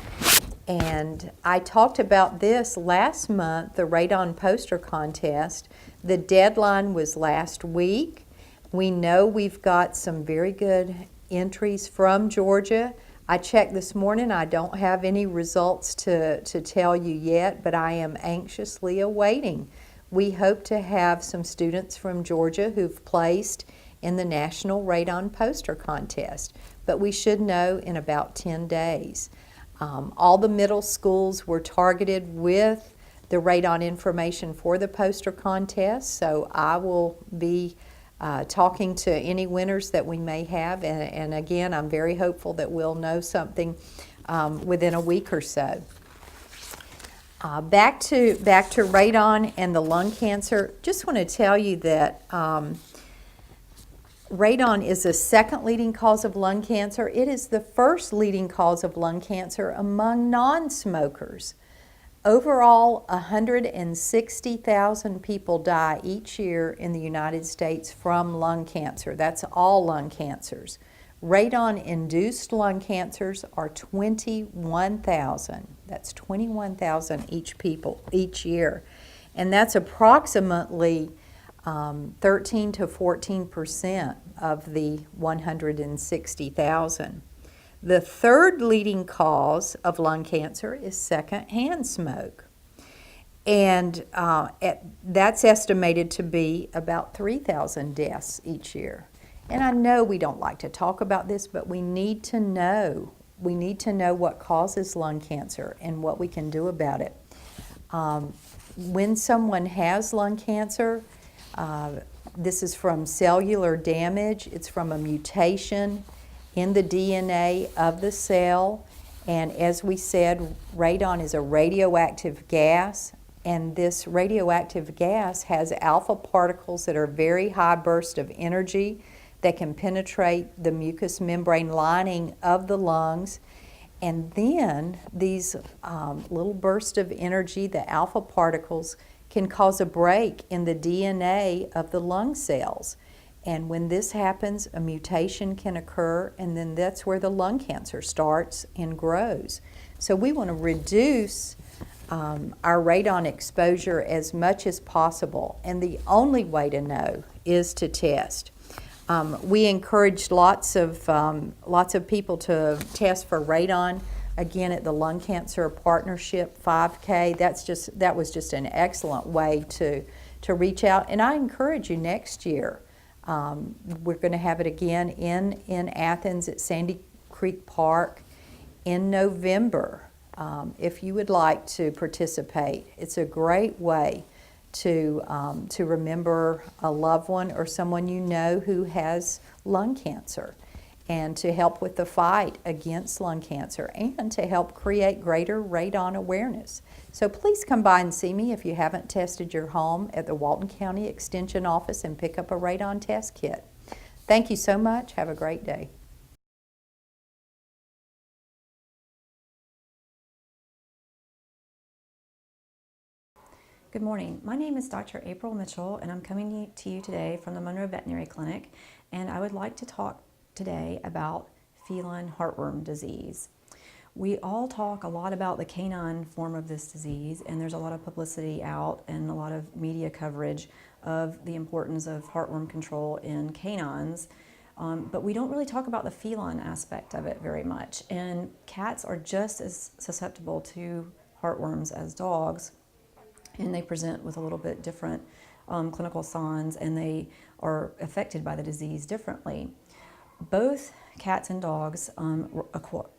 And I talked about this last month, the Radon Poster Contest. The deadline was last week. We know we've got some very good entries from Georgia. I checked this morning. I don't have any results to tell you yet, but I am anxiously awaiting. We hope to have some students from Georgia who've placed in the National Radon Poster Contest, but we should know in about 10 days. All the middle schools were targeted with the radon information for the poster contest, so I will be talking to any winners that we may have, and again, I'm very hopeful that we'll know something within a week or so. Back to radon and the lung cancer. Just want to tell you that radon is the second leading cause of lung cancer. It is the first leading cause of lung cancer among non-smokers. Overall, 160,000 people die each year in the United States from lung cancer. That's all lung cancers. Radon-induced lung cancers are 21,000. That's 21,000 each year. And that's approximately 13 to 14% of the 160,000. The third leading cause of lung cancer is secondhand smoke. And that's estimated to be about 3,000 deaths each year. And I know we don't like to talk about this, but we need to know. We need to know what causes lung cancer and what we can do about it. When someone has lung cancer, this is from cellular damage. It's from a mutation in the DNA of the cell. And as we said, radon is a radioactive gas. And this radioactive gas has alpha particles that are very high bursts of energy that can penetrate the mucous membrane lining of the lungs. And then these little bursts of energy, the alpha particles, can cause a break in the DNA of the lung cells. And when this happens, a mutation can occur, and then that's where the lung cancer starts and grows. So we want to reduce our radon exposure as much as possible, and the only way to know is to test. We encourage lots of people to test for radon. Again, at the Lung Cancer Partnership 5K, that was just an excellent way to reach out. And I encourage you next year. We're going to have it again in Athens at Sandy Creek Park in November. If you would like to participate, it's a great way to remember a loved one or someone you know who has lung cancer, and to help with the fight against lung cancer, and to help create greater radon awareness. So please come by and see me if you haven't tested your home at the Walton County Extension Office and pick up a radon test kit. Thank you so much. Have a great day. Good morning. My name is Dr. April Mitchell, and I'm coming to you today from the Monroe Veterinary Clinic, and I would like to talk today about feline heartworm disease. We all talk a lot about the canine form of this disease, and there's a lot of publicity out and a lot of media coverage of the importance of heartworm control in canines. But we don't really talk about the feline aspect of it very much. And cats are just as susceptible to heartworms as dogs, and they present with a little bit different clinical signs, and they are affected by the disease differently. Both cats and dogs acquire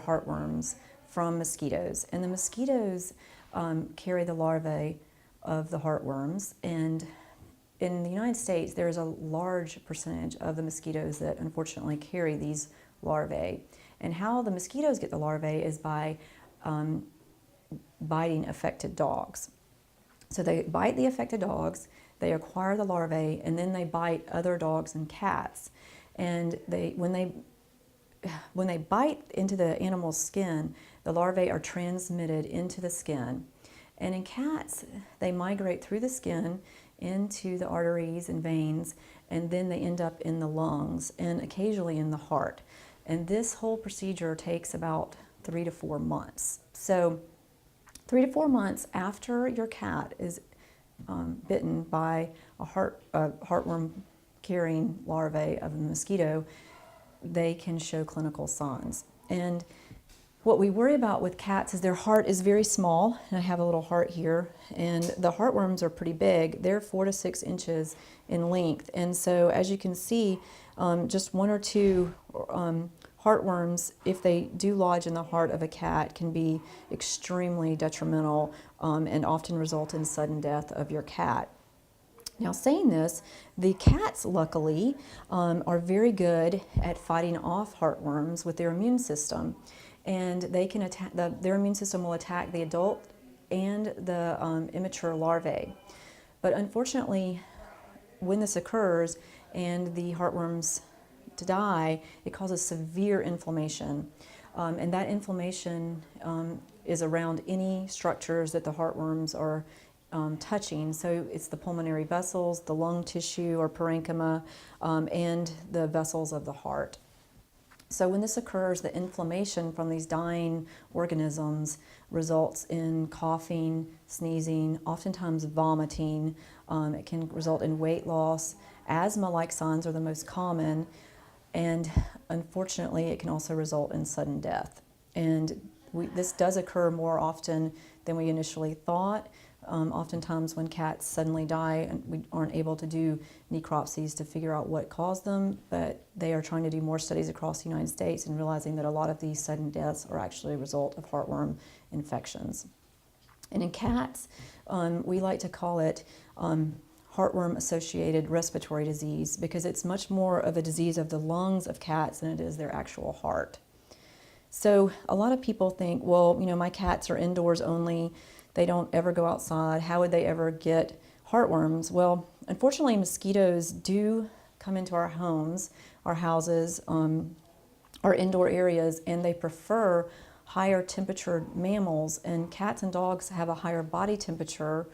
heartworms from mosquitoes, and the mosquitoes carry the larvae of the heartworms. And in the United States, there's a large percentage of the mosquitoes that unfortunately carry these larvae. And how the mosquitoes get the larvae is by biting affected dogs. So they bite the affected dogs, they acquire the larvae, and then they bite other dogs and cats. And when they bite into the animal's skin, the larvae are transmitted into the skin. And in cats, they migrate through the skin into the arteries and veins, and then they end up in the lungs and occasionally in the heart. And this whole procedure takes about 3 to 4 months. So 3 to 4 months after your cat is bitten by a heartworm carrying larvae of a mosquito, they can show clinical signs. And what we worry about with cats is their heart is very small, and I have a little heart here, and the heartworms are pretty big. They're 4 to 6 inches in length, and so as you can see, just 1 or 2 heartworms, if they do lodge in the heart of a cat, can be extremely detrimental and often result in sudden death of your cat. Now, saying this, the cats luckily are very good at fighting off heartworms with their immune system, and they can attack their immune system will attack the adult and the immature larvae. But unfortunately, when this occurs and the heartworms to die, it causes severe inflammation, and that inflammation is around any structures that the heartworms are touching. So it's the pulmonary vessels, the lung tissue or parenchyma, and the vessels of the heart. So when this occurs, the inflammation from these dying organisms results in coughing, sneezing, oftentimes vomiting. It can result in weight loss. Asthma-like signs are the most common, and unfortunately it can also result in sudden death. And this does occur more often than we initially thought. Oftentimes when cats suddenly die, and we aren't able to do necropsies to figure out what caused them, but they are trying to do more studies across the United States and realizing that a lot of these sudden deaths are actually a result of heartworm infections. And in cats, we like to call it heartworm-associated respiratory disease, because it's much more of a disease of the lungs of cats than it is their actual heart. So a lot of people think, well, you know, my cats are indoors only, they don't ever go outside, how would they ever get heartworms? Well, unfortunately, mosquitoes do come into our homes, our houses, our indoor areas, and they prefer higher temperature mammals, and cats and dogs have a higher body temperature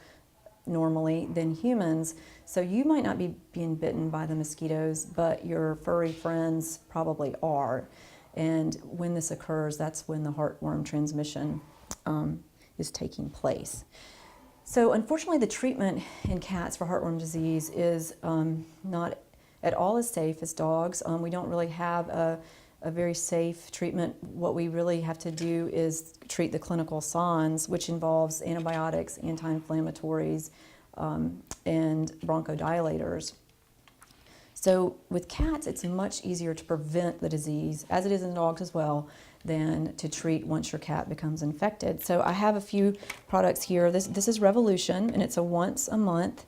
normally than humans. So you might not be being bitten by the mosquitoes, but your furry friends probably are. And when this occurs, that's when the heartworm transmission is taking place. So unfortunately, the treatment in cats for heartworm disease is not at all as safe as dogs. We don't really have a very safe treatment. What we really have to do is treat the clinical signs, which involves antibiotics, anti-inflammatories, and bronchodilators. So with cats, it's much easier to prevent the disease, as it is in dogs as well, than to treat once your cat becomes infected. So I have a few products here. This is Revolution, and it's a once a month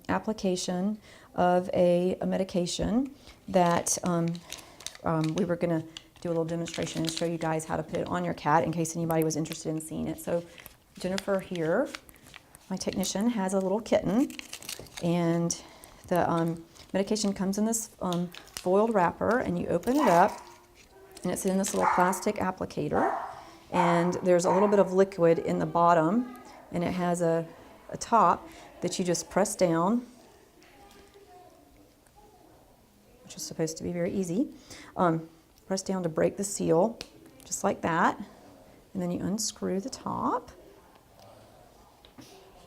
application of a medication that we were going to do a little demonstration and show you guys how to put it on your cat in case anybody was interested in seeing it. So Jennifer here, my technician, has a little kitten, and the medication comes in this foiled wrapper, and you open it up, and it's in this little plastic applicator, and there's a little bit of liquid in the bottom, and it has a top that you just press down, which is supposed to be very easy. Press down to break the seal, just like that, and then you unscrew the top,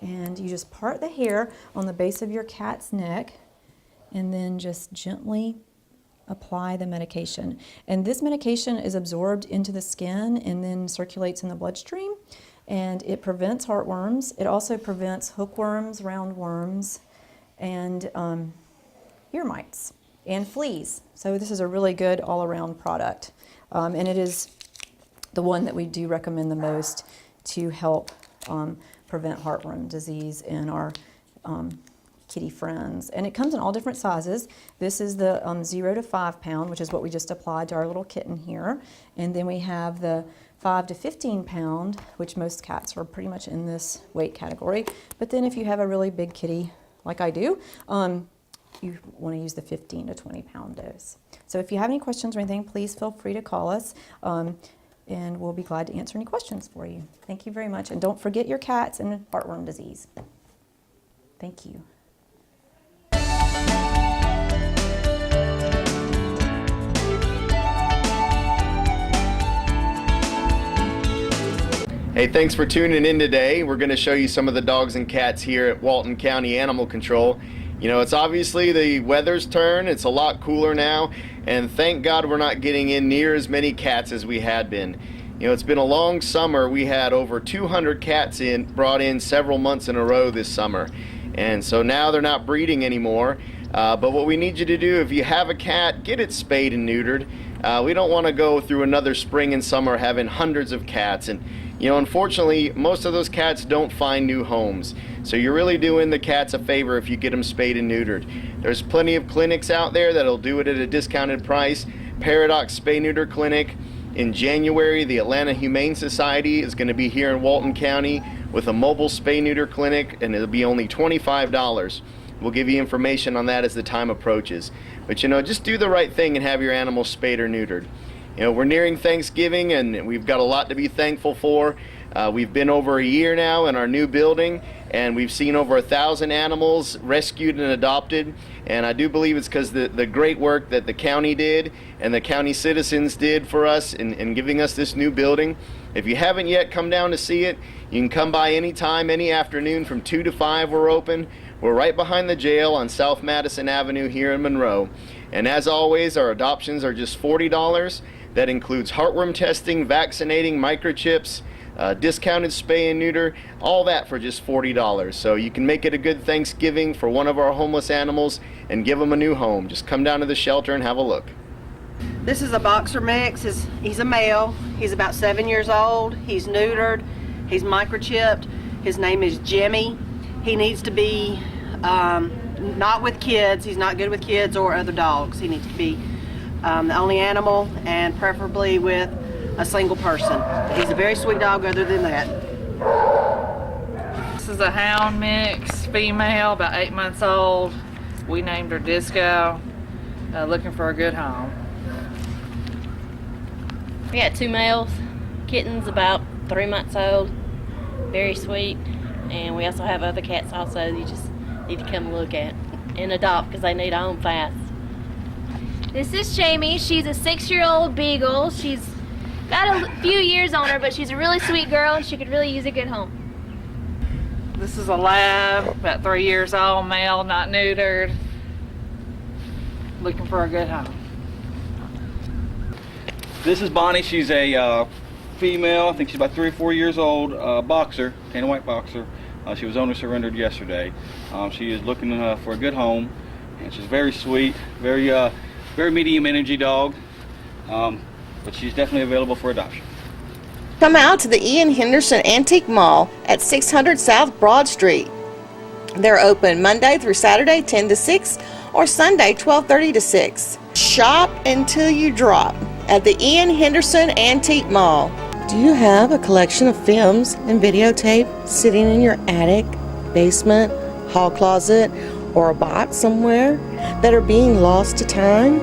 and you just part the hair on the base of your cat's neck, and then just gently apply the medication. And this medication is absorbed into the skin and then circulates in the bloodstream, and it prevents heartworms. It also prevents hookworms, roundworms, and ear mites and fleas. So this is a really good all-around product, and it is the one that we do recommend the most to help prevent heartworm disease in our kitty friends. And it comes in all different sizes. This is the 0 to 5 pound, which is what we just applied to our little kitten here. And then we have the 5 to 15 pound, which most cats are pretty much in this weight category. But then if you have a really big kitty, like I do, you want to use the 15 to 20 pound dose. So if you have any questions or anything, please feel free to call us, and we'll be glad to answer any questions for you. Thank you very much. And don't forget your cats and heartworm disease. Thank you. Hey, thanks for tuning in today. We're going to show you some of the dogs and cats here at Walton County Animal Control. You know, it's obviously the weather's turn. It's a lot cooler now, and thank God we're not getting in near as many cats as we had been. You know, it's been a long summer. We had over 200 cats brought in several months in a row this summer, and so now they're not breeding anymore. But what we need you to do, if you have a cat, get it spayed and neutered. We don't want to go through another spring and summer having hundreds of cats, and you know, unfortunately, most of those cats don't find new homes. So you're really doing the cats a favor if you get them spayed and neutered. There's plenty of clinics out there that'll do it at a discounted price. Paradox Spay Neuter Clinic. In January, the Atlanta Humane Society is going to be here in Walton County with a mobile spay neuter clinic, and it'll be only $25. We'll give you information on that as the time approaches. But you know, just do the right thing and have your animals spayed or neutered. You know, we're nearing Thanksgiving, and we've got a lot to be thankful for. We've been over a year now in our new building, and we've seen over 1,000 animals rescued and adopted. And I do believe it's because the great work that the county did and the county citizens did for us in giving us this new building. If you haven't yet come down to see it, you can come by anytime, any afternoon from 2 to 5 we're open. We're right behind the jail on South Madison Avenue here in Monroe. And as always, our adoptions are just $40. That includes heartworm testing, vaccinating, microchips, discounted spay and neuter, all that for just $40. So you can make it a good Thanksgiving for one of our homeless animals and give them a new home. Just come down to the shelter and have a look. This is a boxer mix. He's a male. He's about 7 years old. He's neutered. He's microchipped. His name is Jimmy. He needs to be not with kids. He's not good with kids or other dogs. He needs to be the only animal, and preferably with a single person. He's a very sweet dog other than that. This is a hound mix, female, about 8 months old. We named her Disco, looking for a good home. We got 2 males, kittens about 3 months old, very sweet. And we also have other cats also you just need to come look at and adopt because they need a home fast. This is Jamie. She's a 6-year-old beagle. She's got a few years on her, but she's a really sweet girl and she could really use a good home. This is a lab, about 3 years old, male, not neutered, looking for a good home. This is Bonnie. She's a female. I think she's about 3 or 4 years old, boxer, tan and white boxer. She was owner surrendered yesterday. She is looking for a good home, and she's very sweet, very medium energy dog, but she's definitely available for adoption. Come out to the Ian Henderson Antique Mall at 600 South Broad Street. They're open Monday through Saturday 10 to 6 or Sunday 12:30 to 6. Shop until you drop at the Ian Henderson Antique Mall. Do you have a collection of films and videotape sitting in your attic, basement, hall closet, or a box somewhere that are being lost to time?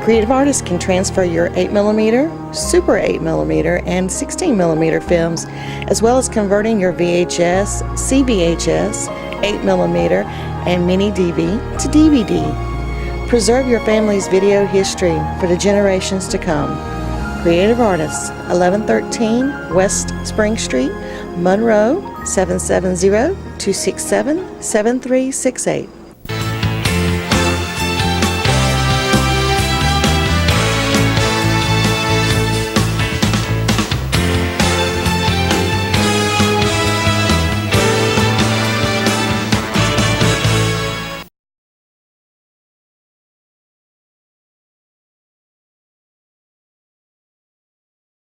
Creative artists can transfer your 8mm, Super 8mm, and 16mm films, as well as converting your VHS, CVHS, 8mm, and mini DV to DVD. Preserve your family's video history for the generations to come. Creative Artists, 1113 West Spring Street, Monroe, 770-267-7368.